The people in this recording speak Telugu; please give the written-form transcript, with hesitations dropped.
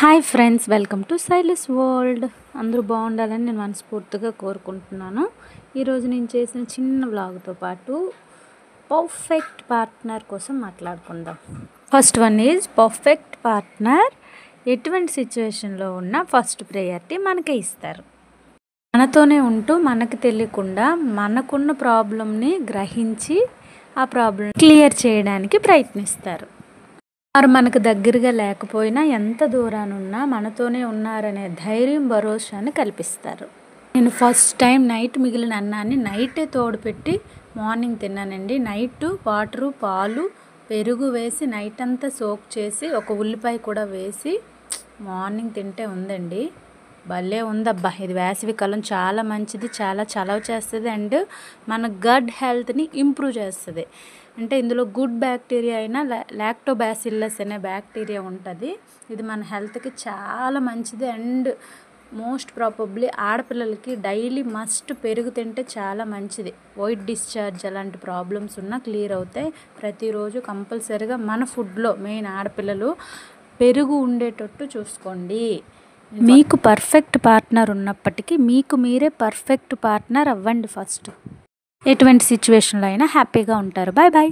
Hi friends, welcome to Silas world. అందరూ బాగుండాలని నేను మనస్ఫూర్తిగా కోరుకుంటున్నాను. ఈరోజు నేను చేసిన చిన్న వ్లాగ్తో పాటు పర్ఫెక్ట్ పార్ట్నర్ కోసం మాట్లాడుకుందాం. First one is perfect partner ఎటువంటి సిచ్యువేషన్లో ఉన్నా ఫస్ట్ ప్రయారిటీ మనకే ఇస్తారు. మనతోనే ఉంటూ మనకు తెలియకుండా మనకున్న ప్రాబ్లంని గ్రహించి ఆ ప్రాబ్లం క్లియర్ చేయడానికి ప్రయత్నిస్తారు. వారు మనకు దగ్గరగా లేకపోయినా ఎంత దూరానున్నా మనతోనే ఉన్నారనే ధైర్యం, భరోసాని కల్పిస్తారు. నేను ఫస్ట్ టైం నైట్ మిగిలిన అన్నాన్ని నైటే తోడుపెట్టి మార్నింగ్ తిన్నానండి. నైట్ వాటరు, పాలు, పెరుగు వేసి నైట్ అంతా సోక్ చేసి ఒక ఉల్లిపాయ కూడా వేసి మార్నింగ్ తింటే ఉందండి, భలే ఉందబ్బా. ఇది వేసవి కాలం చాలా మంచిది, చాలా చలవ చేస్తుంది అండ్ మన గట్ హెల్త్ని ఇంప్రూవ్ చేస్తుంది. అంటే ఇందులో గుడ్ బ్యాక్టీరియా అయినా లాక్టోబాసిల్లస్ అనే బ్యాక్టీరియా ఉంటుంది. ఇది మన హెల్త్కి చాలా మంచిది అండ్ మోస్ట్ ప్రాబబ్లీ ఆడపిల్లలకి డైలీ మస్ట్ పెరుగు తింటే చాలా మంచిది. వైట్ డిశ్చార్జ్ అలాంటి ప్రాబ్లమ్స్ ఉన్నా క్లియర్ అవుతాయి. ప్రతిరోజు కంపల్సరీగా మన ఫుడ్లో మెయిన్ ఆడపిల్లలు పెరుగు ఉండేటట్టు చూసుకోండి. మీకు పర్ఫెక్ట్ పార్ట్నర్ ఉన్నప్పటికీ మీకు మీరే పర్ఫెక్ట్ పార్ట్నర్ అవ్వండి. ఫస్ట్ ఎటువంటి సిచ్యువేషన్లో అయినా హ్యాపీగా ఉంటారు. Bye bye.